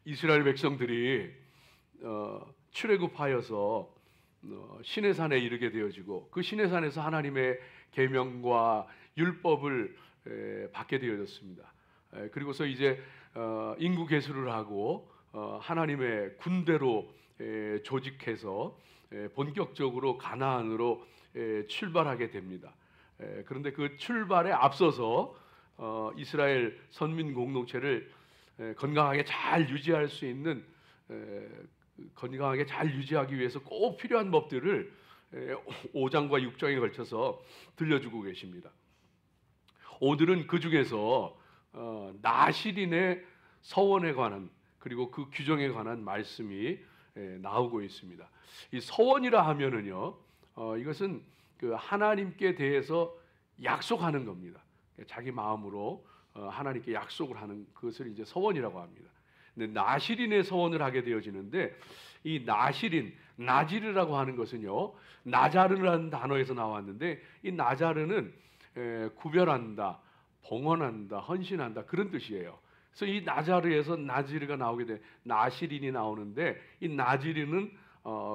이스라엘 백성들이 출애굽하여서 시내산에 이르게 되어지고 그 시내산에서 하나님의 계명과 율법을 받게 되어졌습니다. 그리고서 이제 인구 계수를 하고 하나님의 군대로 조직해서 본격적으로 가나안으로 출발하게 됩니다. 그런데 그 출발에 앞서서 이스라엘 선민 공동체를 건강하게 잘 유지할 수 있는 건강하게 잘 유지하기 위해서 꼭 필요한 법들을 5장과 6장에 걸쳐서 들려주고 계십니다. 오늘은 그 중에서 나실인의 서원에 관한 그리고 그 규정에 관한 말씀이 나오고 있습니다. 이 서원이라 하면은요, 이것은 그 하나님께 대해서 약속하는 겁니다. 자기 마음으로 하나님께 약속을 하는 그것을 이제 서원이라고 합니다. 근데 나실인의 서원을 하게 되어지는데 이 나실인, 나지르라고 하는 것은요, 나자르라는 단어에서 나왔는데 이 나자르는 구별한다, 봉헌한다, 헌신한다 그런 뜻이에요. 그래서 이 나자르에서 나지르가 나오게 돼 나실인이 나오는데 이 나지르는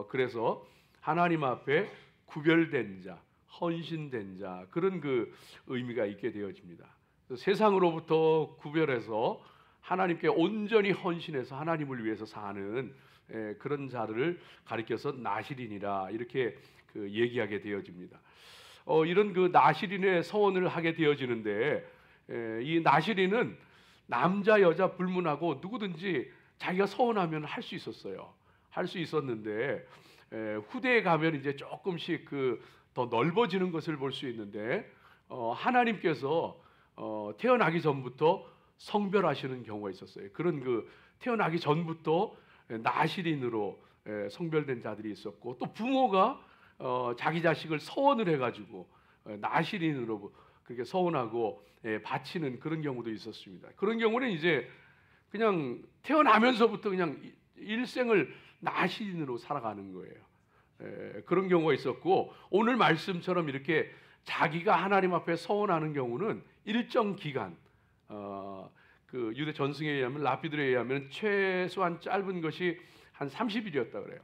그래서 하나님 앞에 구별된 자, 헌신된 자 그런 그 의미가 있게 되어집니다. 세상으로부터 구별해서 하나님께 온전히 헌신해서 하나님을 위해서 사는 그런 자들을 가리켜서 나실인이라 이렇게 그 얘기하게 되어집니다. 이런 그 나실인의 서원을 하게 되어지는데 이 나실인은 남자 여자 불문하고 누구든지 자기가 서원하면 할 수 있었어요. 할 수 있었는데 후대에 가면 이제 조금씩 그 더 넓어지는 것을 볼 수 있는데 하나님께서 태어나기 전부터 성별하시는 경우가 있었어요. 그런 그 태어나기 전부터 나실인으로 성별된 자들이 있었고 또 부모가 자기 자식을 서원을 해가지고 나실인으로 그렇게 서원하고 바치는 그런 경우도 있었습니다. 그런 경우는 이제 그냥 태어나면서부터 그냥 일생을 나실인으로 살아가는 거예요. 그런 경우가 있었고 오늘 말씀처럼 이렇게 자기가 하나님 앞에 서원하는 경우는 일정 기간 그 유대 전승에 의하면 라피들에 의하면 최소한 짧은 것이 한 30일이었다 그래요.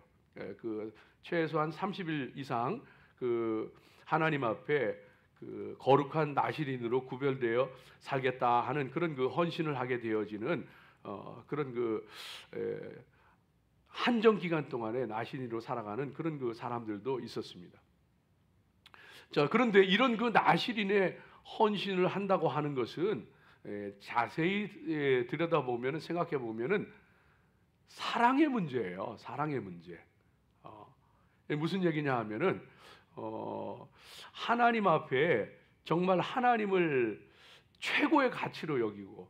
그 최소한 30일 이상 그 하나님 앞에 그 거룩한 나실인으로 구별되어 살겠다 하는 그런 그 헌신을 하게 되어지는 그런 그 한정 기간 동안에 나실인으로 살아가는 그런 그 사람들도 있었습니다. 자, 그런데 이런 그 나실인의 헌신을 한다고 하는 것은 자세히 들여다보면 생각해 보면은 사랑의 문제예요. 사랑의 문제. 무슨 얘기냐 하면은 하나님 앞에 정말 하나님을 최고의 가치로 여기고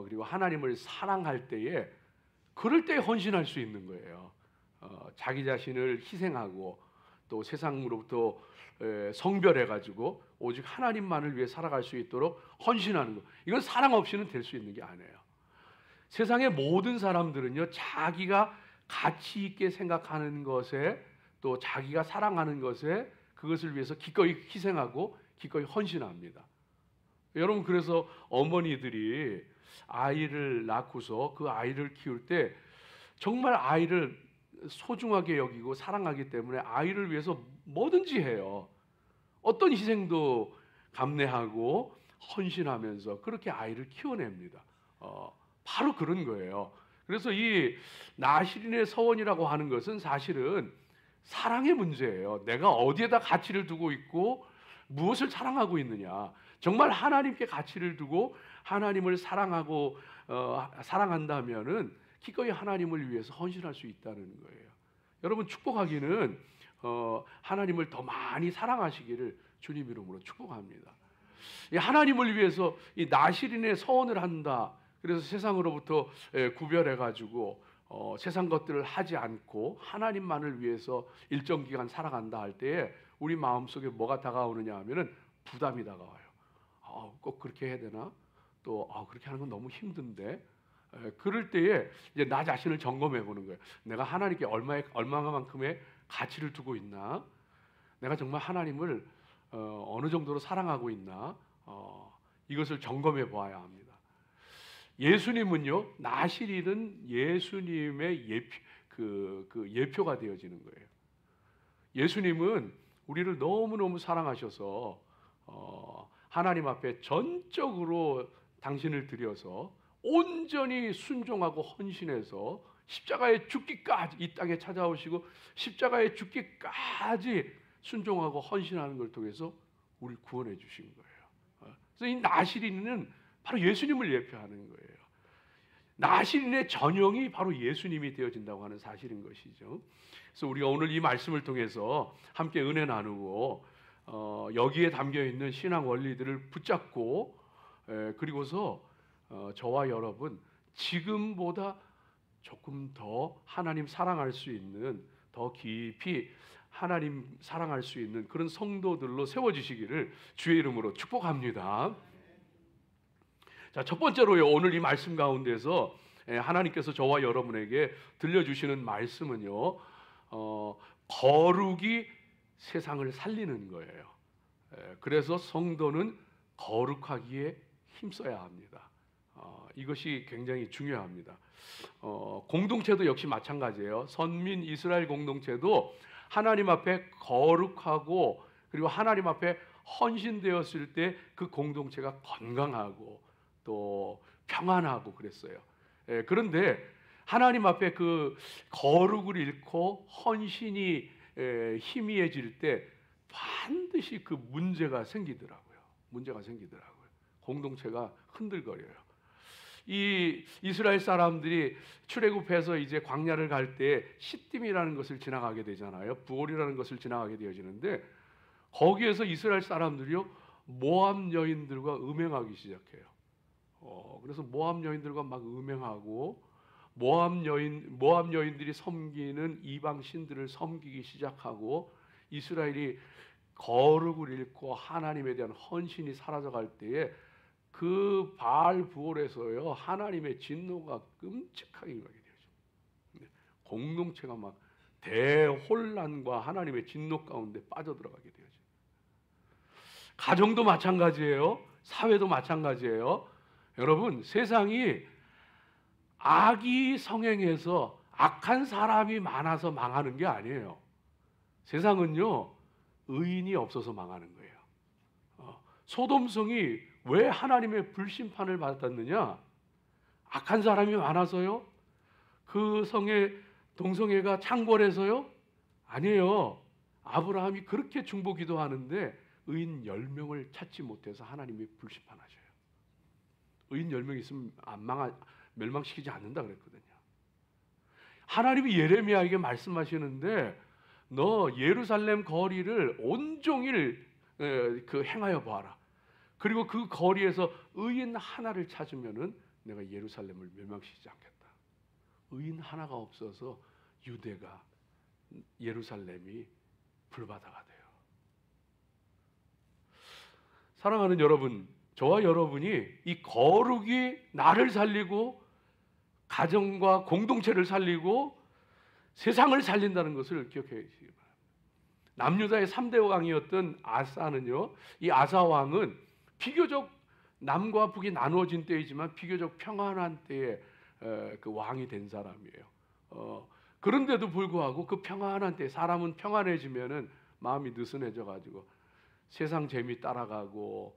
그리고 하나님을 사랑할 때에 그럴 때 헌신할 수 있는 거예요. 자기 자신을 희생하고 또 세상으로부터 성별해가지고 오직 하나님만을 위해 살아갈 수 있도록 헌신하는 것. 이건 사랑 없이는 될 수 있는 게 아니에요. 세상의 모든 사람들은요, 자기가 가치 있게 생각하는 것에 또 자기가 사랑하는 것에 그것을 위해서 기꺼이 희생하고 기꺼이 헌신합니다. 여러분, 그래서 어머니들이 아이를 낳고서 그 아이를 키울 때 정말 아이를 소중하게 여기고 사랑하기 때문에 아이를 위해서 뭐든지 해요. 어떤 희생도 감내하고 헌신하면서 그렇게 아이를 키워냅니다. 바로 그런 거예요. 그래서 이 나실인의 서원이라고 하는 것은 사실은 사랑의 문제예요. 내가 어디에다 가치를 두고 있고 무엇을 사랑하고 있느냐. 정말 하나님께 가치를 두고 하나님을 사랑하고 사랑한다면은 기꺼이 하나님을 위해서 헌신할 수 있다는 거예요. 여러분, 축복하기는 하나님을 더 많이 사랑하시기를 주님 이름으로 축복합니다. 하나님을 위해서 이 나실인의 서원을 한다. 그래서 세상으로부터 구별해가지고 세상 것들을 하지 않고 하나님만을 위해서 일정 기간 살아간다 할 때에 우리 마음속에 뭐가 다가오느냐 하면은 부담이 다가와요. 꼭 그렇게 해야 되나? 또 그렇게 하는 건 너무 힘든데. 그럴 때에 이제 나 자신을 점검해 보는 거예요. 내가 하나님께 얼마만큼의 가치를 두고 있나? 내가 정말 하나님을 어느 정도로 사랑하고 있나? 이것을 점검해 보아야 합니다. 예수님은요, 나실인은 예수님의 예표가 되어지는 거예요. 예수님은 우리를 너무너무 사랑하셔서 하나님 앞에 전적으로 당신을 드려서 온전히 순종하고 헌신해서 십자가에 죽기까지 이 땅에 찾아오시고 십자가에 죽기까지 순종하고 헌신하는 걸 통해서 우리를 구원해 주신 거예요. 그래서 이 나실인은 바로 예수님을 예표하는 거예요. 나실인의 전형이 바로 예수님이 되어진다고 하는 사실인 것이죠. 그래서 우리가 오늘 이 말씀을 통해서 함께 은혜 나누고 여기에 담겨 있는 신앙 원리들을 붙잡고 그리고서 저와 여러분 지금보다 조금 더 하나님 사랑할 수 있는, 더 깊이 하나님 사랑할 수 있는 그런 성도들로 세워지시기를 주의 이름으로 축복합니다. 자, 첫 번째로요, 오늘 이 말씀 가운데서 하나님께서 저와 여러분에게 들려주시는 말씀은요, 거룩이 세상을 살리는 거예요. 그래서 성도는 거룩하기에 힘써야 합니다. 이것이 굉장히 중요합니다. 공동체도 역시 마찬가지예요. 선민 이스라엘 공동체도 하나님 앞에 거룩하고 그리고 하나님 앞에 헌신되었을 때 그 공동체가 건강하고 또 평안하고 그랬어요. 그런데 하나님 앞에 그 거룩을 잃고 헌신이 희미해질 때 반드시 그 문제가 생기더라고요. 공동체가 흔들거려요. 이 이스라엘 사람들이 출애굽해서 이제 광야를 갈 때 시딤이라는 것을 지나가게 되잖아요. 부올이라는 것을 지나가게 되어지는데 거기에서 이스라엘 사람들이요, 모압 여인들과 음행하기 시작해요. 그래서 모압 여인들과 막 음행하고 모압 여인들이 섬기는 이방 신들을 섬기기 시작하고 이스라엘이 거룩을 잃고 하나님에 대한 헌신이 사라져갈 때에 그 바알 부올에서요, 하나님의 진노가 끔찍하게 임하게 되죠. 공동체가 막 대혼란과 하나님의 진노 가운데 빠져들어가게 되죠. 가정도 마찬가지예요. 사회도 마찬가지예요. 여러분, 세상이 악이 성행해서 악한 사람이 많아서 망하는 게 아니에요. 세상은요, 의인이 없어서 망하는 거예요. 소돔성이 왜 하나님의 불심판을 받았느냐? 악한 사람이 많아서요? 그 성의 동성애가 창궐해서요? 아니에요. 아브라함이 그렇게 중보 기도하는데 의인 10명을 찾지 못해서 하나님이 불심판하셔요. 의인 10명 있으면 멸망시키지 않는다 그랬거든요. 하나님이 예레미야에게 말씀하시는데 너 예루살렘 거리를 온종일 행하여 보아라. 그리고 그 거리에서 의인 하나를 찾으면은 내가 예루살렘을 멸망시키지 않겠다. 의인 하나가 없어서 유대가, 예루살렘이 불바다가 돼요. 사랑하는 여러분, 저와 여러분이 이 거룩이 나를 살리고 가정과 공동체를 살리고 세상을 살린다는 것을 기억해 주시기 바랍니다. 남유다의 3대 왕이었던 아사는요, 이 아사 왕은 비교적 남과 북이 나누어진 때이지만 비교적 평안한 때에 그 왕이 된 사람이에요. 그런데도 불구하고 그 평안한 때, 사람은 평안해지면은 마음이 느슨해져 가지고 세상 재미 따라가고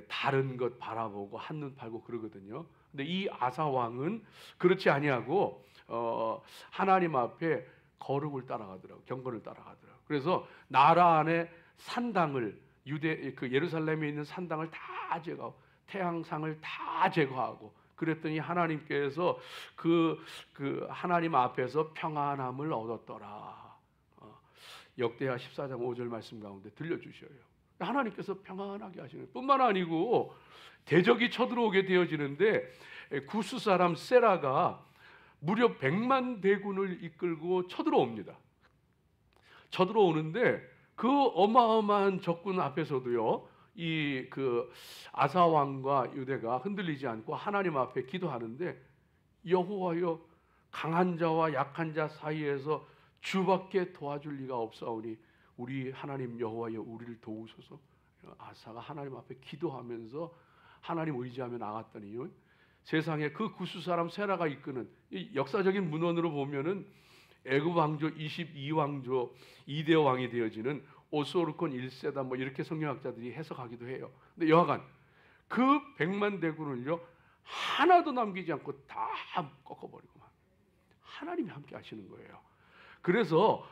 다른 것 바라보고 한눈 팔고 그러거든요. 근데 이 아사 왕은 그렇지 아니하고 하나님 앞에 거룩을 따라가더라고, 경건을 따라가더라고. 그래서 나라 안에 산당을 예루살렘에 있는 산당을 다 제거하고 태양상을 다 제거하고 그랬더니 하나님께서 그 하나님 앞에서 평안함을 얻었더라. 역대하 14장 5절 말씀 가운데 들려주셔요. 하나님께서 평안하게 하시는 뿐만 아니고 대적이 쳐들어오게 되어지는데 구스 사람 세라가 무려 100만 대군을 이끌고 쳐들어옵니다. 쳐들어오는데 그 어마어마한 적군 앞에서도요, 이 아사 왕과 유대가 흔들리지 않고 하나님 앞에 기도하는데 여호와여, 강한 자와 약한 자 사이에서 주밖에 도와줄 리가 없사오니 우리 하나님 여호와여 우리를 도우소서. 아사가 하나님 앞에 기도하면서 하나님 의지하며 나갔더니요, 세상에 그 구스 사람 세라가 이끄는 이 역사적인 문헌으로 보면은 애굽 왕조 22왕조 2대 왕이 되어지는 오스오르콘 1세다 뭐 이렇게 성경학자들이 해석하기도 해요. 근데 여하간 그 100만 대군을요 하나도 남기지 않고 다 꺾어버리고만 하나님이 함께 하시는 거예요. 그래서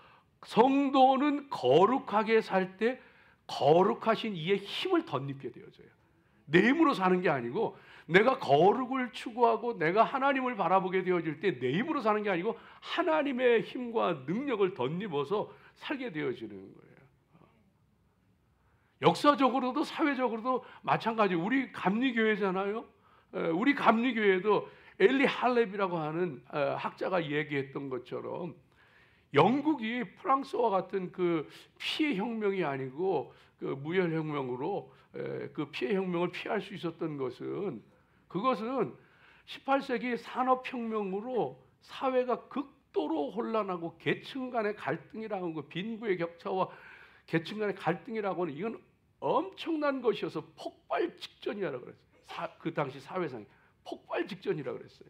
성도는 거룩하게 살 때 거룩하신 이의 힘을 덧입게 되어져요. 내 힘으로 사는 게 아니고 내가 거룩을 추구하고 내가 하나님을 바라보게 되어질 때 내 힘으로 사는 게 아니고 하나님의 힘과 능력을 덧입어서 살게 되어지는 거예요. 역사적으로도 사회적으로도 마찬가지. 우리 감리교회잖아요. 우리 감리교회도 엘리 할렙이라고 하는 학자가 얘기했던 것처럼 영국이 프랑스와 같은 그 피해 혁명이 아니고 그 무혈 혁명으로 그 피해 혁명을 피할 수 있었던 것은 그것은 18세기 산업혁명으로 사회가 극도로 혼란하고 계층 간의 갈등이라는 거, 빈부의 격차와 계층 간의 갈등이라고 하는 이건 엄청난 것이어서 폭발 직전이라고 그랬어요. 그 당시 사회상이 폭발 직전이라고 그랬어요.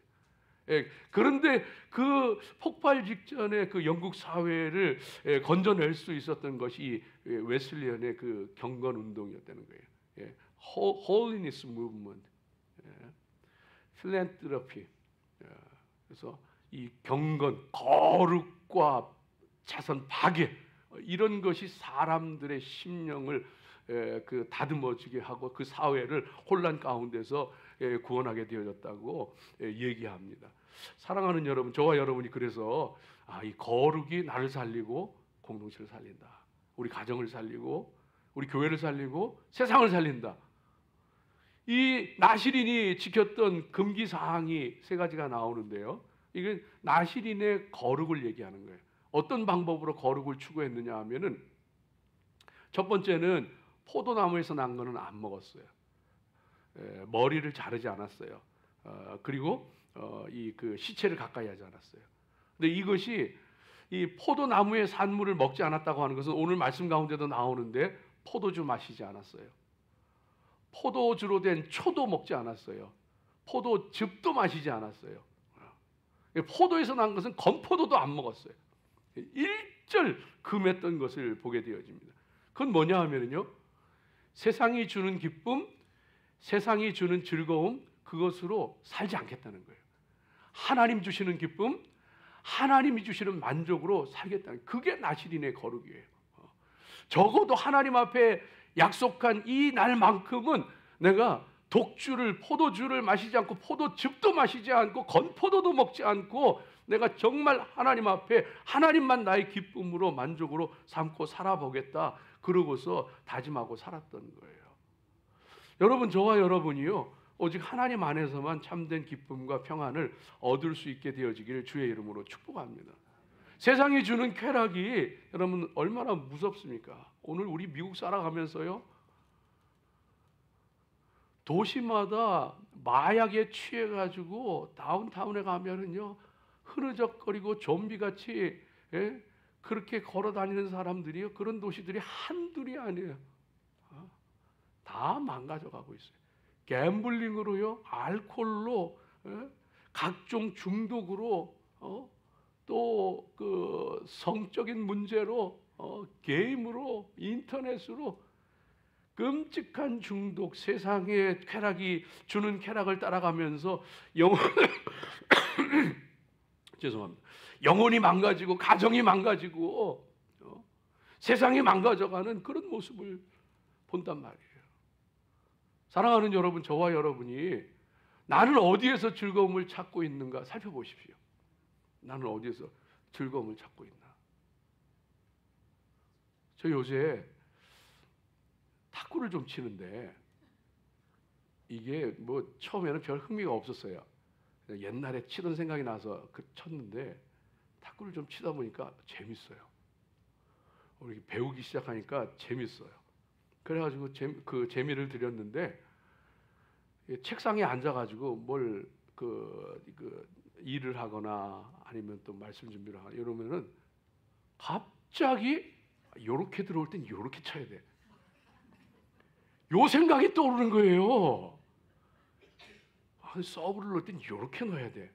예, 그런데 그 폭발 직전에 그 영국 사회를 건져낼 수 있었던 것이 웨슬리언의 그 경건 운동이었다는 거예요. 예, Holiness Movement, 필랜트로피. 그래서 이 경건, 거룩과 자선 파괴 이런 것이 사람들의 심령을 그 다듬어지게 하고 그 사회를 혼란 가운데서 구원하게 되어졌다고 얘기합니다. 사랑하는 여러분, 저와 여러분이 그래서 이 거룩이 나를 살리고 공동체를 살린다. 우리 가정을 살리고 우리 교회를 살리고 세상을 살린다. 이 나시린이 지켰던 금기 사항이 세 가지가 나오는데요. 이게 나시린의 거룩을 얘기하는 거예요. 어떤 방법으로 거룩을 추구했느냐 하면은 첫 번째는 포도나무에서 난 거는 안 먹었어요. 머리를 자르지 않았어요. 그리고 이 그 시체를 가까이 하지 않았어요. 근데 이것이 이 포도나무의 산물을 먹지 않았다고 하는 것은 오늘 말씀 가운데도 나오는데 포도주 마시지 않았어요. 포도주로 된 초도 먹지 않았어요. 포도즙도 마시지 않았어요. 포도에서 난 것은 건포도도 안 먹었어요. 일절 금했던 것을 보게 되어집니다. 그건 뭐냐 하면요, 세상이 주는 기쁨, 세상이 주는 즐거움, 그것으로 살지 않겠다는 거예요. 하나님 주시는 기쁨, 하나님이 주시는 만족으로 살겠다는, 그게 나시린의 거룩이에요. 적어도 하나님 앞에 약속한 이 날만큼은 내가 독주를, 포도주를 마시지 않고 포도즙도 마시지 않고 건포도도 먹지 않고 내가 정말 하나님 앞에 하나님만 나의 기쁨으로 만족으로 삼고 살아보겠다. 그러고서 다짐하고 살았던 거예요. 여러분, 저와 여러분이요, 오직 하나님 안에서만 참된 기쁨과 평안을 얻을 수 있게 되어지기를 주의 이름으로 축복합니다. 세상이 주는 쾌락이 여러분 얼마나 무섭습니까? 오늘 우리 미국 살아가면서요, 도시마다 마약에 취해가지고 다운타운에 가면은요 흐느적거리고 좀비같이 그렇게 걸어다니는 사람들이요, 그런 도시들이 한둘이 아니에요. 다 망가져가고 있어요. 갬블링으로요, 알코올로, 각종 중독으로, 또 그 성적인 문제로, 게임으로, 인터넷으로 끔찍한 중독, 세상의 쾌락이 주는 쾌락을 따라가면서 죄송합니다. 영혼이 망가지고 가정이 망가지고 세상이 망가져가는 그런 모습을 본단 말이에요. 사랑하는 여러분, 저와 여러분이 나는 어디에서 즐거움을 찾고 있는가 살펴보십시오. 나는 어디에서 즐거움을 찾고 있나? 저 요새 탁구를 좀 치는데 이게 뭐 처음에는 별 흥미가 없었어요. 옛날에 치던 생각이 나서 쳤는데 탁구를 좀 치다 보니까 재밌어요. 우리 배우기 시작하니까 재밌어요. 그래가지고 그 재미를 들였는데 책상에 앉아가지고 뭘 그 일을 하거나 아니면 또 말씀 준비를 하거나 이러면은 갑자기 요렇게 들어올 땐 요렇게 쳐야 돼. 요 생각이 떠오르는 거예요. 서브를 넣을 땐 이렇게 넣어야 돼.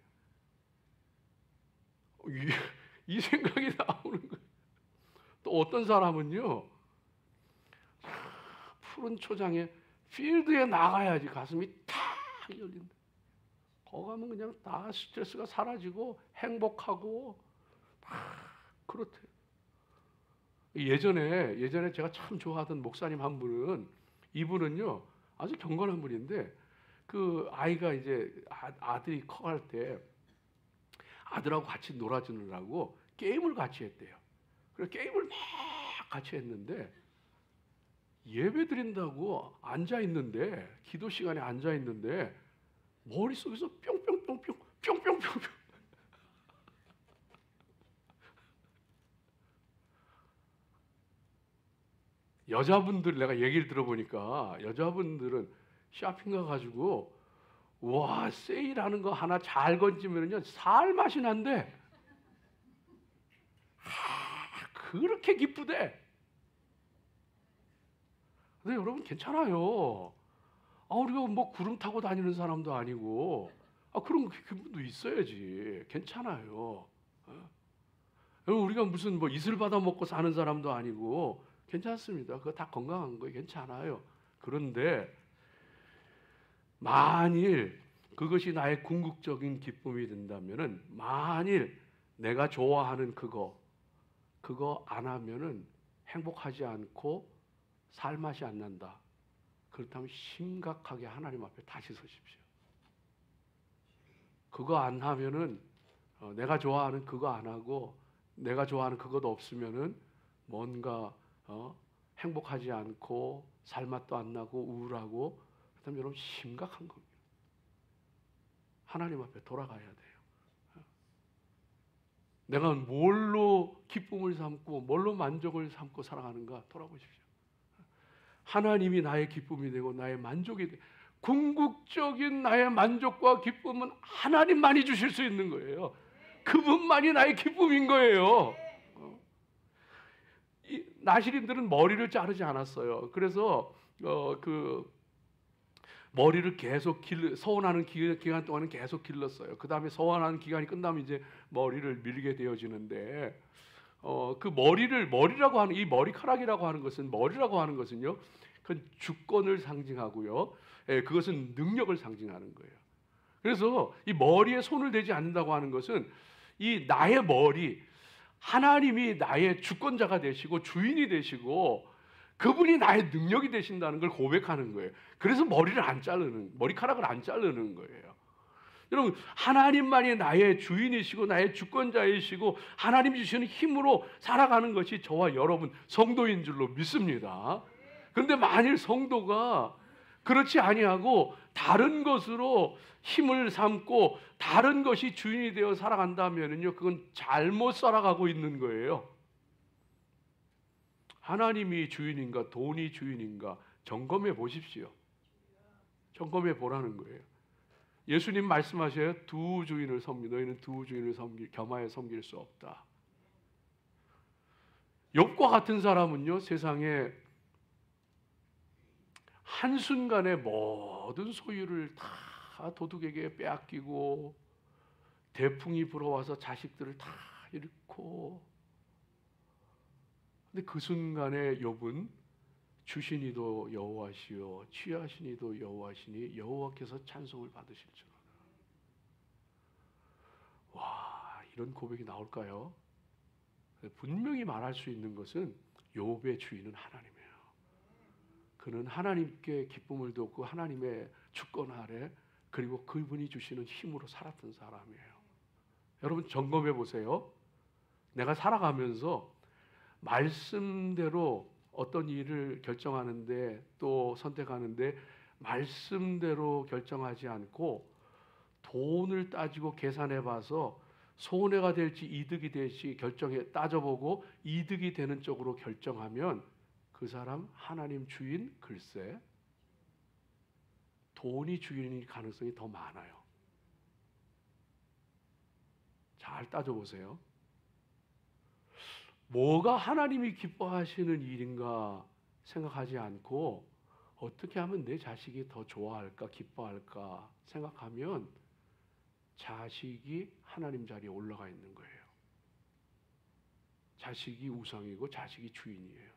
이 생각이 나오는 거예요. 또 어떤 사람은요, 푸른 초장에 필드에 나가야지 가슴이 탁 열린다. 거기 가면 그냥 다 스트레스가 사라지고 행복하고 그렇대. 예전에 제가 참 좋아하던 목사님 한 분은, 이분은요 아주 경건한 분인데, 그 아이가 이제 아들이 커갈 때 아들하고 같이 놀아주느라고 게임을 같이 했대요. 그래서 게임을 막 같이 했는데, 예배 드린다고 앉아 있는데, 기도 시간에 앉아 있는데 머릿속에서 뿅뿅뿅뿅 뿅뿅뿅뿅. 여자분들 내가 얘기를 들어보니까 여자분들은 쇼핑 가가지고 와 세일하는 거 하나 잘 건지면요 살 맛이 난대. 그렇게 기쁘대. 근데 여러분 괜찮아요. 우리가 뭐 구름 타고 다니는 사람도 아니고 그런 기분도 있어야지. 괜찮아요. 우리가 무슨 뭐 이슬 받아 먹고 사는 사람도 아니고 괜찮습니다. 그거 다 건강한 거예요. 괜찮아요. 그런데 만일 그것이 나의 궁극적인 기쁨이 된다면은, 만일 내가 좋아하는 그거 안 하면은 행복하지 않고 살맛이 안 난다. 그렇다면 심각하게 하나님 앞에 다시 서십시오. 그거 안 하면은 내가 좋아하는 그거 안 하고 내가 좋아하는 그것도 없으면은 뭔가 행복하지 않고 살맛도 안 나고 우울하고, 그렇다면 여러분 심각한 겁니다. 하나님 앞에 돌아가야 돼요. 내가 뭘로 기쁨을 삼고 뭘로 만족을 삼고 살아가는가 돌아보십시오. 하나님이 나의 기쁨이 되고 나의 만족이 되고, 궁극적인 나의 만족과 기쁨은 하나님만이 주실 수 있는 거예요. 그분만이 나의 기쁨인 거예요. 이 나시린들은 머리를 자르지 않았어요. 그래서 그 머리를 계속 서원하는 기간 동안은 계속 길렀어요. 그 다음에 서원하는 기간이 끝나면 이제 머리를 밀게 되어지는데, 그 머리라고 하는, 이 머리카락이라고 하는 것은, 머리라고 하는 것은요, 그 주권을 상징하고요, 그것은 능력을 상징하는 거예요. 그래서 이 머리에 손을 대지 않는다고 하는 것은, 이 나의 머리, 하나님이 나의 주권자가 되시고 주인이 되시고 그분이 나의 능력이 되신다는 걸 고백하는 거예요. 그래서 머리카락을 안 자르는 거예요. 여러분, 하나님만이 나의 주인이시고 나의 주권자이시고 하나님이 주시는 힘으로 살아가는 것이 저와 여러분 성도인 줄로 믿습니다. 그런데 만일 성도가 그렇지 아니하고 다른 것으로 힘을 삼고 다른 것이 주인이 되어 살아간다면요, 그건 잘못 살아가고 있는 거예요. 하나님이 주인인가 돈이 주인인가 점검해 보십시오. 점검해 보라는 거예요. 예수님 말씀하셔요. 두 주인을 너희는 두 주인을 겸하여 섬길 수 없다. 욥과 같은 사람은요, 세상에 한순간에 모든 소유를 다 도둑에게 빼앗기고 대풍이 불어와서 자식들을 다 잃고, 근데 그 순간에 욥은 주시니도 여호와시요 취하시니도 여호와시니 여호와께서 찬송을 받으실 줄 알아. 와, 이런 고백이 나올까요? 분명히 말할 수 있는 것은 욥의 주인은 하나님이에요. 그는 하나님께 기쁨을 뒀고 하나님의 주권 아래, 그리고 그분이 주시는 힘으로 살았던 사람이에요. 여러분 점검해 보세요. 내가 살아가면서 말씀대로 어떤 일을 결정하는데 또 선택하는데 말씀대로 결정하지 않고 돈을 따지고 계산해 봐서 손해가 될지 이득이 될지 따져보고 이득이 되는 쪽으로 결정하면 그 사람 하나님 주인? 글쎄, 돈이 주인일 가능성이 더 많아요. 잘 따져보세요. 뭐가 하나님이 기뻐하시는 일인가 생각하지 않고 어떻게 하면 내 자식이 더 좋아할까, 기뻐할까 생각하면 자식이 하나님 자리에 올라가 있는 거예요. 자식이 우상이고 자식이 주인이에요.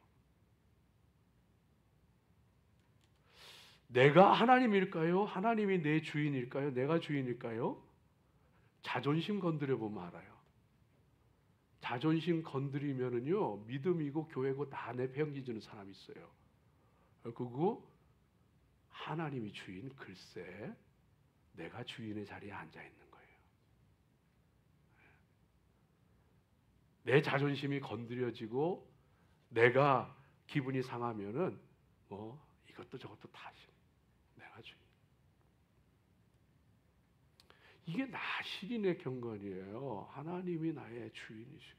내가 하나님일까요? 하나님이 내 주인일까요? 내가 주인일까요? 자존심 건드려 보면 알아요. 자존심 건드리면은요, 믿음이고 교회고 다 내팽개치는 사람이 있어요. 그리고 하나님이 주인, 글쎄 내가 주인의 자리에 앉아 있는 거예요. 내 자존심이 건드려지고 내가 기분이 상하면은 뭐 이것도 저것도 다 내가 주인. 이게 나시린의 경건이에요. 하나님이 나의 주인이시고.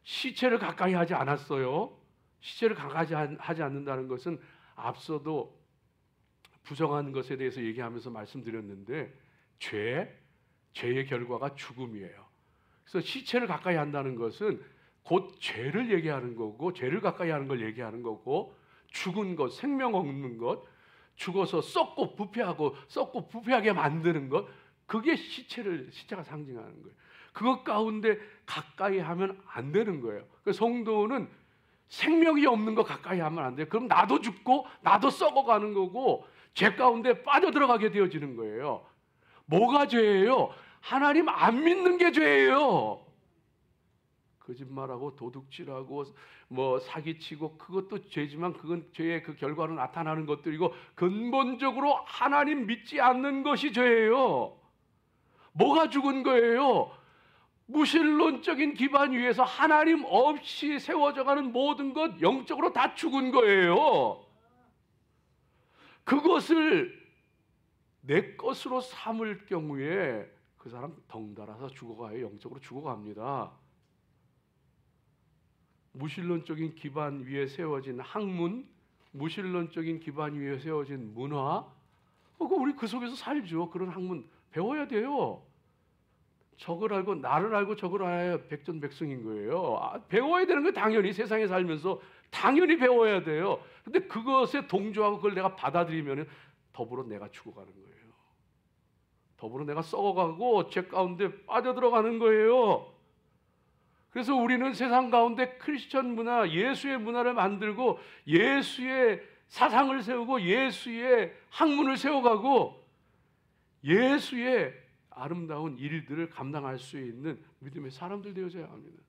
시체를 가까이 하지 않았어요. 시체를 가까이 하지 않는다는 것은 앞서도 부정한 것에 대해서 얘기하면서 말씀드렸는데 죄의 결과가 죽음이에요. 그래서 시체를 가까이 한다는 것은 곧 죄를 얘기하는 거고, 죄를 가까이 하는 걸 얘기하는 거고, 죽은 것, 생명 없는 것, 죽어서 썩고 부패하게 만드는 것, 그게 시체가 상징하는 거예요. 그것 가운데 가까이 하면 안 되는 거예요. 그래서 성도는 생명이 없는 거 가까이 하면 안 돼요. 그럼 나도 죽고 나도 썩어가는 거고 죄 가운데 빠져들어가게 되어지는 거예요. 뭐가 죄예요? 하나님 안 믿는 게 죄예요. 거짓말하고 도둑질하고 뭐 사기치고 그것도 죄지만 그건 죄의 그 결과로 나타나는 것들이고 근본적으로 하나님 믿지 않는 것이 죄예요. 뭐가 죽은 거예요? 무신론적인 기반 위에서 하나님 없이 세워져가는 모든 것 영적으로 다 죽은 거예요. 그것을 내 것으로 삼을 경우에 그 사람 덩달아서 죽어가요. 영적으로 죽어갑니다. 무신론적인 기반 위에 세워진 학문, 무신론적인 기반 위에 세워진 문화, 우리 그 속에서 살죠. 그런 학문 배워야 돼요. 적을 알고 나를 알고 적을 알아야 백전백승인 거예요. 배워야 되는 거 당연히 세상에 살면서 당연히 배워야 돼요. 근데 그것에 동조하고 그걸 내가 받아들이면 더불어 내가 죽어가는 거예요. 더불어 내가 썩어가고 죄 가운데 빠져들어가는 거예요. 그래서 우리는 세상 가운데 크리스천 문화, 예수의 문화를 만들고 예수의 사상을 세우고 예수의 학문을 세워가고 예수의 아름다운 일들을 감당할 수 있는 믿음의 사람들 되어져야 합니다.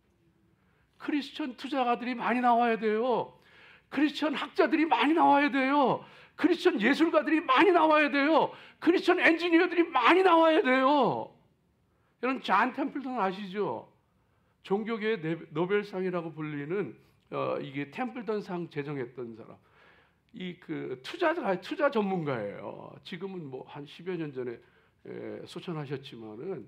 크리스천 투자가들이 많이 나와야 돼요. 크리스천 학자들이 많이 나와야 돼요. 크리스천 예술가들이 많이 나와야 돼요. 크리스천 엔지니어들이 많이 나와야 돼요. 여러분 존 템플턴 아시죠? 종교계의 노벨상이라고 불리는 이게 템플턴상 제정했던 사람. 투자 전문가예요. 지금은 뭐 한 10여 년 전에 소천하셨지만은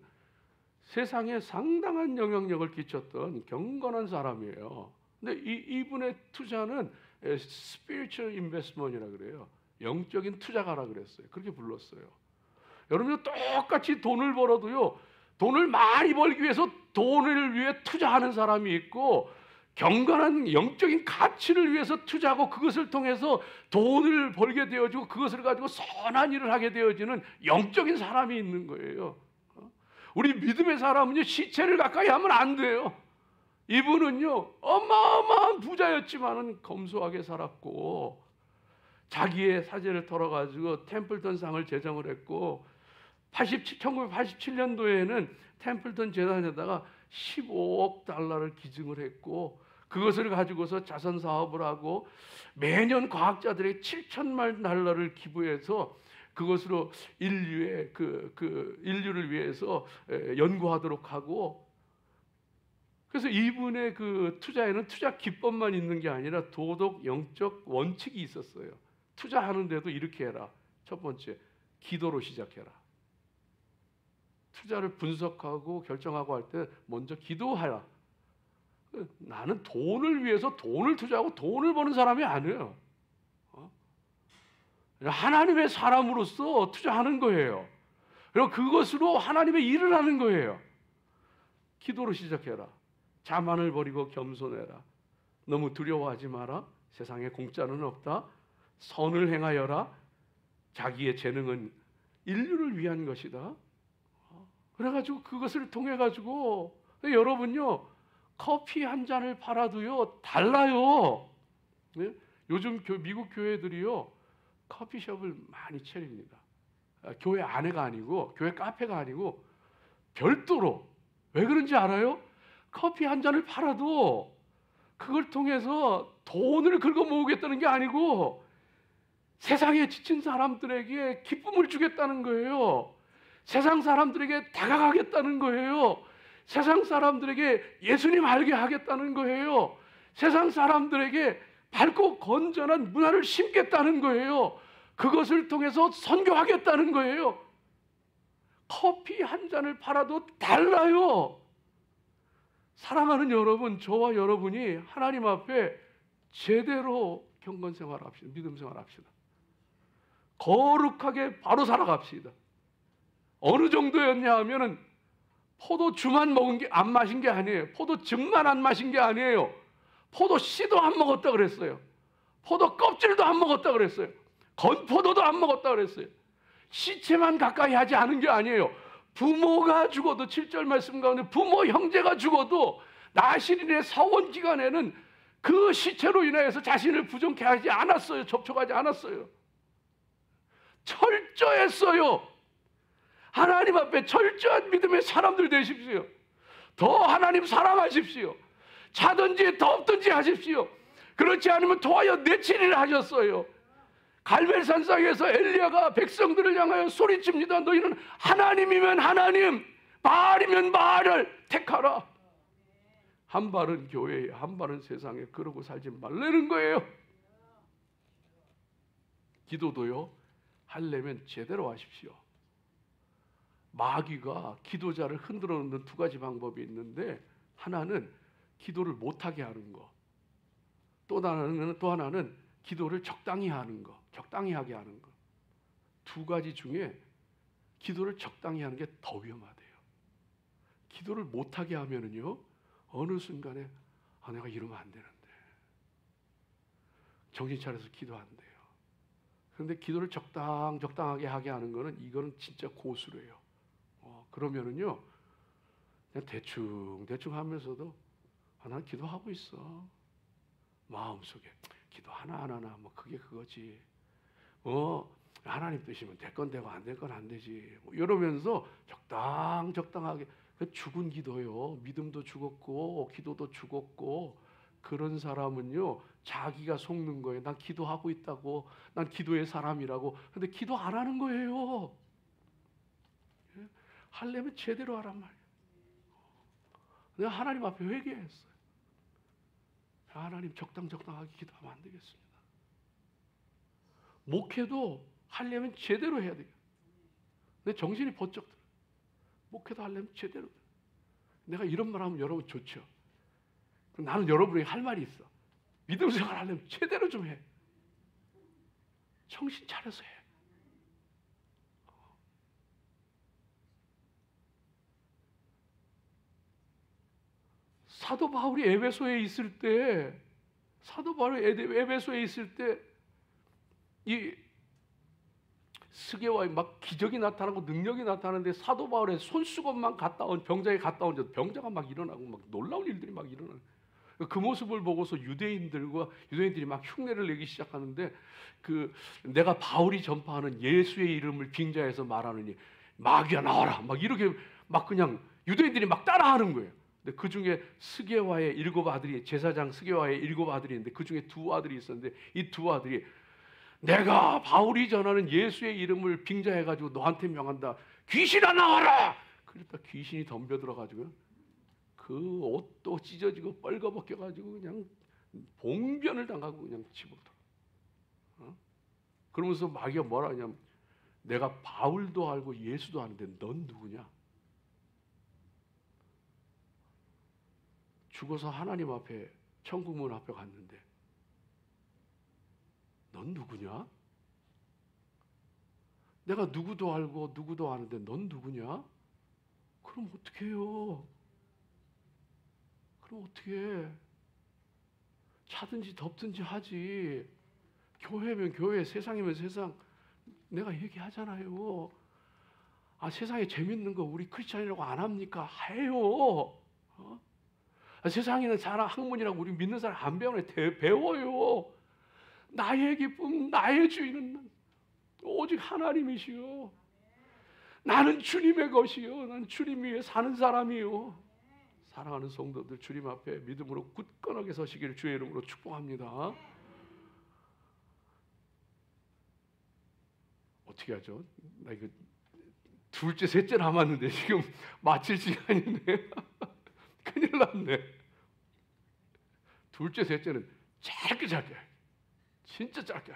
세상에 상당한 영향력을 끼쳤던 경건한 사람이에요. 근데 이분의 투자는 spiritual investment이라 그래요. 영적인 투자가라 그랬어요. 그렇게 불렀어요. 여러분 똑같이 돈을 벌어도요. 돈을 많이 벌기 위해서 돈을 위해 투자하는 사람이 있고 경건한 영적인 가치를 위해서 투자하고 그것을 통해서 돈을 벌게 되어지고 그것을 가지고 선한 일을 하게 되어지는 영적인 사람이 있는 거예요. 우리 믿음의 사람은요 시체를 가까이 하면 안 돼요. 이분은요 어마어마한 부자였지만은 검소하게 살았고 자기의 사제를 털어가지고 템플턴상을 제정을 했고 1987년도에는 템플턴 재단에다가 15억 달러를 기증을 했고 그것을 가지고서 자선 사업을 하고 매년 과학자들에게 7천만 달러를 기부해서 그것으로 인류의 인류를 위해서 연구하도록 하고 그래서 이분의 그 투자에는 투자 기법만 있는 게 아니라 도덕 영적 원칙이 있었어요. 투자하는데도 이렇게 해라. 첫 번째, 기도로 시작해라. 투자를 분석하고 결정하고 할 때 먼저 기도하라. 나는 돈을 위해서 돈을 투자하고 돈을 버는 사람이 아니에요. 하나님의 사람으로서 투자하는 거예요. 그리고 그것으로 하나님의 일을 하는 거예요. 기도로 시작해라. 자만을 버리고 겸손해라. 너무 두려워하지 마라. 세상에 공짜는 없다. 선을 행하여라. 자기의 재능은 인류를 위한 것이다. 그래가지고 그것을 통해 가지고 여러분요, 커피 한 잔을 팔아도요 달라요. 네? 요즘 미국 교회들이요 커피숍을 많이 차립니다. 교회 안에가 아니고, 교회 카페가 아니고 별도로. 왜 그런지 알아요? 커피 한 잔을 팔아도 그걸 통해서 돈을 긁어 모으겠다는 게 아니고 세상에 지친 사람들에게 기쁨을 주겠다는 거예요. 세상 사람들에게 다가가겠다는 거예요. 세상 사람들에게 예수님 알게 하겠다는 거예요. 세상 사람들에게 밝고 건전한 문화를 심겠다는 거예요. 그것을 통해서 선교하겠다는 거예요. 커피 한 잔을 팔아도 달라요. 사랑하는 여러분, 저와 여러분이 하나님 앞에 제대로 경건 생활합시다. 믿음 생활합시다. 거룩하게 바로 살아갑시다. 어느 정도였냐 하면은 포도주만 안 마신 게 아니에요. 포도즙만 안 마신 게 아니에요. 포도 씨도 안 먹었다 그랬어요. 포도 껍질도 안 먹었다 그랬어요. 건포도도 안 먹었다 그랬어요. 시체만 가까이 하지 않은 게 아니에요. 부모가 죽어도 7절 말씀 가운데 부모 형제가 죽어도 나실인의 서원 기간에는 그 시체로 인하여서 자신을 부정케 하지 않았어요. 접촉하지 않았어요. 철저했어요. 하나님 앞에 철저한 믿음의 사람들 되십시오. 더 하나님 사랑하십시오. 차든지 덥든지 하십시오. 그렇지 않으면 토하여 내치리를 하셨어요. 갈멜산상에서 엘리야가 백성들을 향하여 소리칩니다. 너희는 하나님이면 하나님, 바알이면 바알을 택하라. 한 발은 교회에, 한 발은 세상에 그러고 살지 말라는 거예요. 기도도요, 하려면 제대로 하십시오. 마귀가 기도자를 흔들어 놓는 두 가지 방법이 있는데, 하나는 기도를 못하게 하는 거, 또 하나는 기도를 적당히 하는 거, 적당히 하게 하는 거. 두 가지 중에 기도를 적당히 하는 게 더 위험하대요. 기도를 못하게 하면은요, 어느 순간에 내가 이러면 안 되는데, 정신 차려서 기도 안 돼요. 그런데 기도를 적당하게 하게 하는 거는, 이거는 진짜 고수래요. 그러면은요, 그냥 대충 하면서도 난 기도하고 있어. 마음속에 기도 하나하나 뭐 그게 그거지. 하나님 뜻이면 될 건 되고 안 될 건 안 되지. 뭐 이러면서 적당하게. 죽은 기도요. 믿음도 죽었고 기도도 죽었고, 그런 사람은요, 자기가 속는 거예요. 난 기도하고 있다고, 난 기도의 사람이라고. 근데 기도 안 하는 거예요. 하려면 제대로 하란 말이에요. 내가 하나님 앞에 회개했어요. 하나님, 적당하게 기도하면 안 되겠습니다. 목회도 하려면 제대로 해야 돼요. 내 정신이 번쩍 들어요. 목회도 하려면 제대로. 내가 이런 말 하면 여러분 좋죠. 나는 여러분에게 할 말이 있어. 믿음 생활 하려면 제대로 좀 해. 정신 차려서 해. 사도 바울이 에베소에 있을 때, 이 스게와에 막 기적이 나타나고 능력이 나타나는데, 사도 바울의 손수건만 갔다 온 병자에 갔다 온 병자가 막 일어나고 막 놀라운 일들이 막 일어나요. 그 모습을 보고서 유대인들이 막 흉내를 내기 시작하는데, 내가 바울이 전파하는 예수의 이름을 빙자해서 말하느니 마귀야 나와라, 막 이렇게 막 그냥 유대인들이 막 따라하는 거예요. 근데 그 중에 스게와의 7 아들이, 제사장 스게와의 7 아들이 있는데, 그 중에 2 아들이 있었는데, 이 2 아들이 내가 바울이 전하는 예수의 이름을 빙자해가지고 너한테 명한다. 귀신아 나와라. 그러니까 귀신이 덤벼들어가지고 그 옷도 찢어지고 뻘거벗겨가지고 그냥 봉변을 당하고 그냥 집으로 돌아. 그러면서 마귀가 뭐라 하냐면, 내가 바울도 알고 예수도 아는데 넌 누구냐? 죽어서 하나님 앞에, 천국문 앞에 갔는데 넌 누구냐? 내가 누구도 알고 누구도 아는데 넌 누구냐? 그럼 어떻게 해요? 그럼 어떻게 해? 차든지 덥든지 하지. 교회면 교회, 세상이면 세상. 내가 얘기하잖아요. 아, 세상에 재밌는 거 우리 크리스찬이라고 안 합니까? 해요. 세상에는 사람 학문이라고 우리 믿는 사람 안 배우네. 배워요. 나의 기쁨, 나의 주인은 오직 하나님이시요. 나는 주님의 것이요. 난 주님 위에 사는 사람이요. 사랑하는 성도들, 주님 앞에 믿음으로 굳건하게 서시기를 주의 이름으로 축복합니다. 어떻게 하죠? 나 이거 둘째, 셋째 남았는데 지금 마칠 시간인데 큰일 났네. 둘째, 셋째는 짧게 진짜 짧게.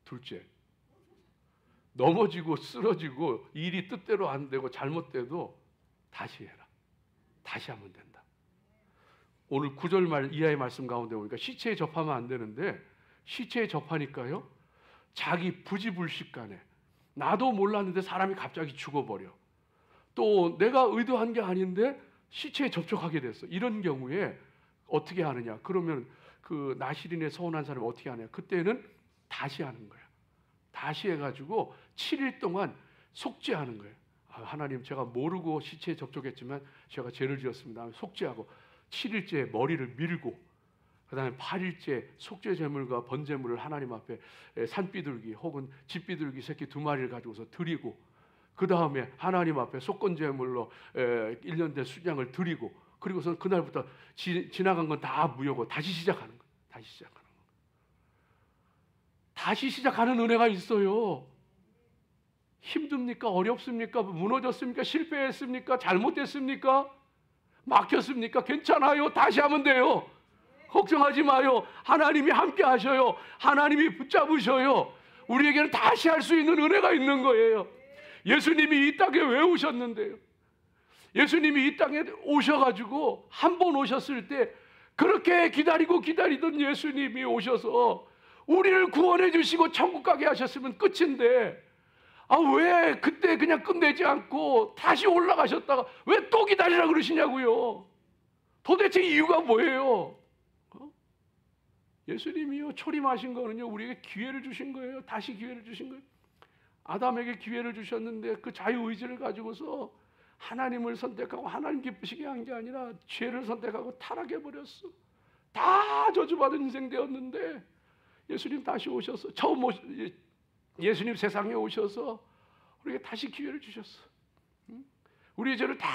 둘째, 넘어지고 쓰러지고 일이 뜻대로 안 되고 잘못돼도 다시 해라. 다시 하면 된다. 오늘 9절 말 이하의 말씀 가운데 보니까 시체에 접하면 안 되는데 시체에 접하니까요, 자기 부지불식간에 나도 몰랐는데 사람이 갑자기 죽어버려. 또 내가 의도한 게 아닌데 시체에 접촉하게 됐어. 이런 경우에 어떻게 하느냐? 그러면 그 나실인의 서운한 사람이 어떻게 하냐? 그때는 다시 하는 거야. 다시 해가지고 7일 동안 속죄하는 거예요. 아, 하나님, 제가 모르고 시체에 접촉했지만 제가 죄를 지었습니다. 속죄하고 7일째 머리를 밀고, 그 다음에 8일째 속죄 제물과 번제물을 하나님 앞에 산비둘기 혹은 집비둘기 새끼 2마리를 가지고서 드리고, 그 다음에 하나님 앞에 속건 제물로 1년 된 수량을 드리고, 그리고서 그날부터 지나간 건 다 무효고 다시 시작하는 거예요. 다시 시작하는 은혜가 있어요. 힘듭니까? 어렵습니까? 무너졌습니까? 실패했습니까? 잘못됐습니까? 막혔습니까? 괜찮아요. 다시 하면 돼요. 걱정하지 마요. 하나님이 함께 하셔요. 하나님이 붙잡으셔요. 우리에게는 다시 할 수 있는 은혜가 있는 거예요. 예수님이 이 땅에 왜 오셨는데요? 예수님이 이 땅에 오셔가지고 한 번 오셨을 때 그렇게 기다리던 예수님이 오셔서 우리를 구원해 주시고 천국 가게 하셨으면 끝인데, 아, 왜 그때 그냥 끝내지 않고 다시 올라가셨다가 왜 또 기다리라 그러시냐고요. 도대체 이유가 뭐예요? 예수님이요, 초림하신 거는요, 우리에게 기회를 주신 거예요. 다시 기회를 주신 거예요. 아담에게 기회를 주셨는데 그 자유의지를 가지고서 하나님을 선택하고 하나님 기쁘시게 한 게 아니라 죄를 선택하고 타락해버렸어. 다 저주받은 인생 되었는데 예수님 다시 오셔서 예수님 세상에 오셔서 우리에게 다시 기회를 주셨어. 우리의 죄를 다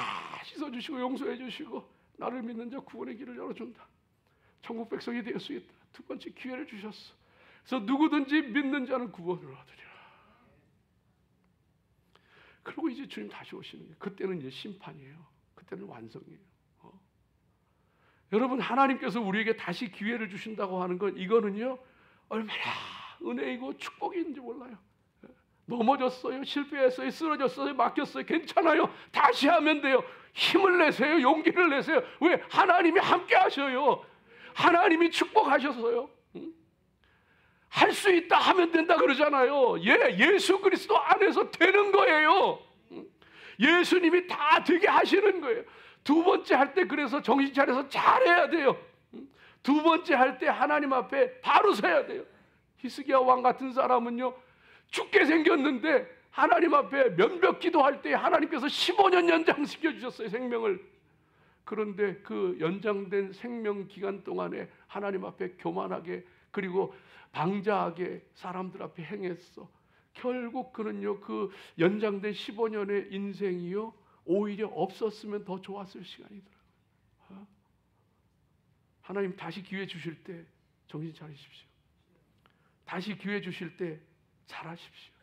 씻어주시고 용서해 주시고 나를 믿는 자 구원의 길을 열어준다. 천국 백성이 될 수 있다. 두 번째 기회를 주셨어. 그래서 누구든지 믿는 자는 구원을 얻으리라. 그리고 이제 주님 다시 오시는 거예요. 그때는 이제 심판이에요. 그때는 완성이에요. 여러분, 하나님께서 우리에게 다시 기회를 주신다고 하는 건 이거는요, 얼마나 은혜이고 축복인지 몰라요. 넘어졌어요, 실패했어요, 쓰러졌어요, 막혔어요, 괜찮아요. 다시 하면 돼요. 힘을 내세요, 용기를 내세요. 왜? 하나님이 함께 하셔요. 하나님이 축복하셨어요. 할 수 있다 하면 된다 그러잖아요. 예수 그리스도 안에서 되는 거예요. 예수님이 다 되게 하시는 거예요. 두 번째 할 때 그래서 정신 차려서 잘해야 돼요. 두 번째 할 때 하나님 앞에 바로 서야 돼요. 히스기야 왕 같은 사람은요, 죽게 생겼는데 하나님 앞에 면벽 기도할 때 하나님께서 15년 연장시켜 주셨어요, 생명을. 그런데 그 연장된 생명 기간 동안에 하나님 앞에 교만하게 그리고 방자하게 사람들 앞에 행했어. 결국 그는요, 그 연장된 15년의 인생이요, 오히려 없었으면 더 좋았을 시간이더라고요. 하나님 다시 기회 주실 때 정신 차리십시오. 다시 기회 주실 때 잘하십시오.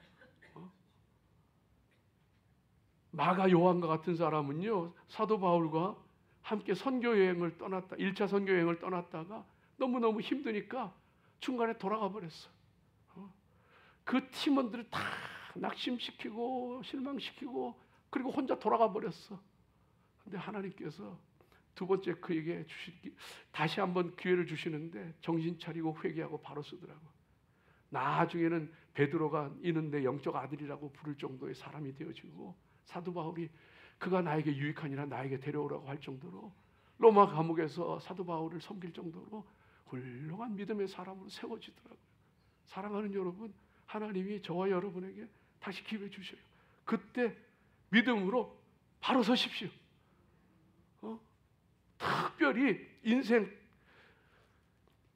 마가 요한과 같은 사람은요, 사도 바울과 함께 선교 여행을 떠났다. 1차 선교 여행을 떠났다가 너무너무 힘드니까 중간에 돌아가 버렸어. 그 팀원들을 다 낙심시키고 실망시키고 그리고 혼자 돌아가 버렸어. 근데 하나님께서 두 번째 그에게 다시 한번 기회를 주시는데 정신 차리고 회개하고 바로 쓰더라고. 나중에는 베드로가 이는 내 영적 아들이라고 부를 정도의 사람이 되어지고, 사도 바울이 그가 나에게 유익하니라 나에게 데려오라고 할 정도로 로마 감옥에서 사도 바울을 섬길 정도로 훌륭한 믿음의 사람으로 세워지더라고요. 사랑하는 여러분, 하나님이 저와 여러분에게 다시 기회 주셔요. 그때 믿음으로 바로 서십시오. 특별히 인생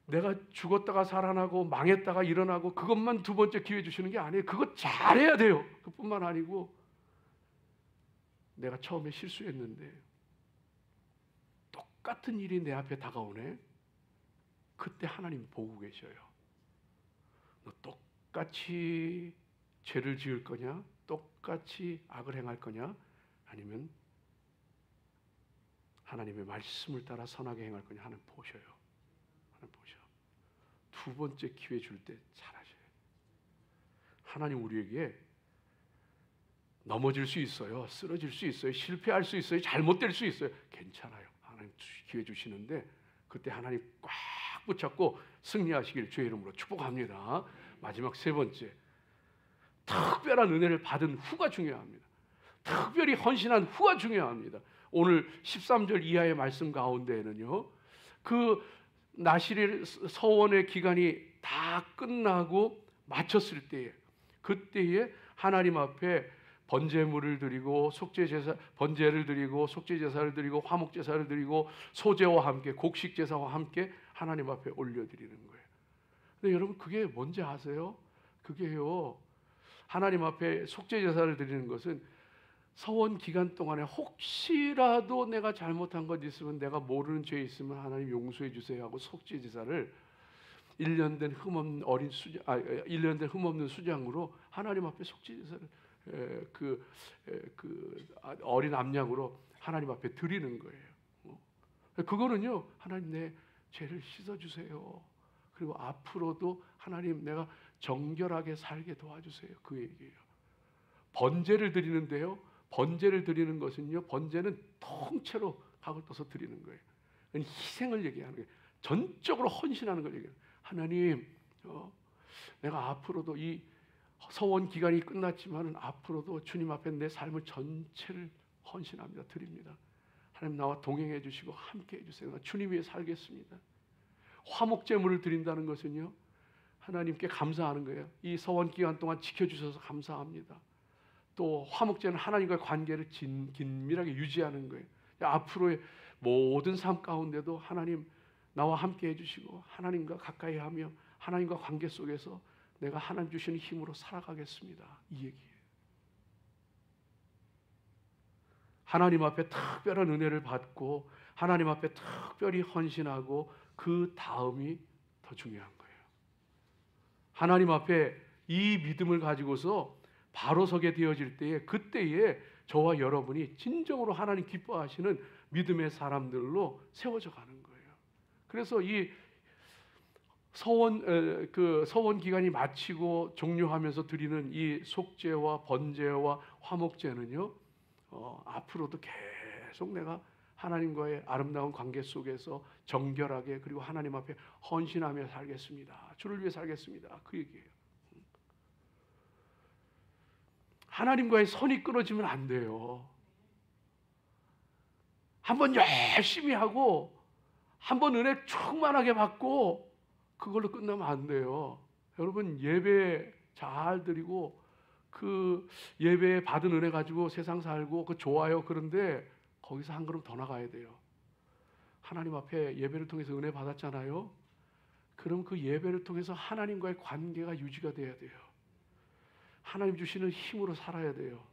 내가 죽었다가 살아나고 망했다가 일어나고 그것만 두 번째 기회 주시는 게 아니에요. 그거 잘해야 돼요. 그뿐만 아니고 내가 처음에 실수했는데 똑같은 일이 내 앞에 다가오네. 그때 하나님 보고 계셔요. 너 똑같이 죄를 지을 거냐? 똑같이 악을 행할 거냐? 아니면 하나님의 말씀을 따라 선하게 행할 거냐? 하나님 보셔요. 하나님 보셔. 두 번째 기회 줄 때 잘하셔요. 하나님 우리에게 넘어질 수 있어요. 쓰러질 수 있어요. 실패할 수 있어요. 잘못될 수 있어요. 괜찮아요. 하나님 기회 주시는데 그때 하나님 꽉 붙잡고 승리하시길 주의 이름으로 축복합니다. 마지막 세 번째, 특별한 은혜를 받은 후가 중요합니다. 특별히 헌신한 후가 중요합니다. 오늘 13절 이하의 말씀 가운데에는요, 그 나실의 서원의 기간이 다 끝나고 마쳤을 때에, 그때에 하나님 앞에 번제물을 드리고 속죄제사, 번제를 드리고 속죄제사를 드리고 화목제사를 드리고 소제와 함께 곡식제사와 함께 하나님 앞에 올려드리는 거예요. 근데 여러분 그게 뭔지 아세요? 그게요, 하나님 앞에 속죄제사를 드리는 것은 서원 기간 동안에 혹시라도 내가 잘못한 것 있으면, 내가 모르는 죄 있으면 하나님 용서해 주세요 하고 속죄제사를 1년 된 흠없는 수장으로 하나님 앞에 속죄제사를 어린 암양으로 하나님 앞에 드리는 거예요. 그거는요, 하나님 내 죄를 씻어주세요. 그리고 앞으로도 하나님 내가 정결하게 살게 도와주세요. 그 얘기예요. 번제를 드리는데요, 번제를 드리는 것은요, 번제는 통째로 각을 떠서 드리는 거예요. 희생을 얘기하는 거예요. 전적으로 헌신하는 걸 얘기해요. 하나님, 내가 앞으로도 이 서원 기간이 끝났지만 앞으로도 주님 앞에 내 삶을 전체를 헌신합니다. 드립니다. 하나님 나와 동행해 주시고 함께 해주세요. 주님 위해 살겠습니다. 화목제물을 드린다는 것은요, 하나님께 감사하는 거예요. 이 서원 기간 동안 지켜주셔서 감사합니다. 또 화목제는 하나님과의 관계를 긴밀하게 유지하는 거예요. 앞으로의 모든 삶 가운데도 하나님 나와 함께 해주시고 하나님과 가까이 하며 하나님과 관계 속에서 내가 하나님 주시는 힘으로 살아가겠습니다. 이 얘기예요. 하나님 앞에 특별한 은혜를 받고 하나님 앞에 특별히 헌신하고 그 다음이 더 중요한 거예요. 하나님 앞에 이 믿음을 가지고서 바로 서게 되어질 때에, 그때에 저와 여러분이 진정으로 하나님 기뻐하시는 믿음의 사람들로 세워져 가는 거예요. 그래서 이 서원 기간이 마치고 종료하면서 드리는 이 속죄와 번제와 화목제는요, 앞으로도 계속 내가 하나님과의 아름다운 관계 속에서 정결하게, 그리고 하나님 앞에 헌신하며 살겠습니다. 주를 위해 살겠습니다. 그 얘기예요. 하나님과의 선이 끊어지면 안 돼요. 한번 열심히 하고 한번 은혜 충만하게 받고 그걸로 끝나면 안 돼요. 여러분 예배 잘 드리고 그 예배 받은 은혜 가지고 세상 살고 그 좋아요. 그런데 거기서 한 걸음 더 나가야 돼요. 하나님 앞에 예배를 통해서 은혜 받았잖아요. 그럼 그 예배를 통해서 하나님과의 관계가 유지가 돼야 돼요. 하나님 주시는 힘으로 살아야 돼요.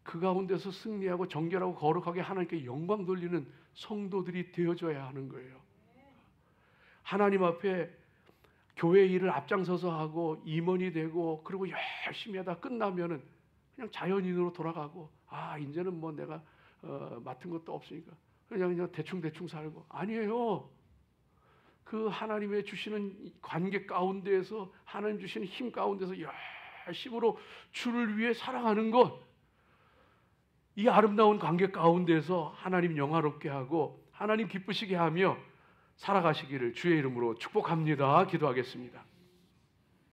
그 가운데서 승리하고 정결하고 거룩하게 하나님께 영광 돌리는 성도들이 되어줘야 하는 거예요. 하나님 앞에 교회 일을 앞장서서 하고 임원이 되고 그리고 열심히 하다 끝나면은 그냥 자연인으로 돌아가고, 이제는 뭐 내가 맡은 것도 없으니까 그냥 대충 살고, 아니에요. 그 하나님의 주시는 관계 가운데에서, 하나님 주시는 힘 가운데서 열심으로 주를 위해 살아가는 것, 이 아름다운 관계 가운데서 하나님 영화롭게 하고 하나님 기쁘시게 하며 살아가시기를 주의 이름으로 축복합니다. 기도하겠습니다.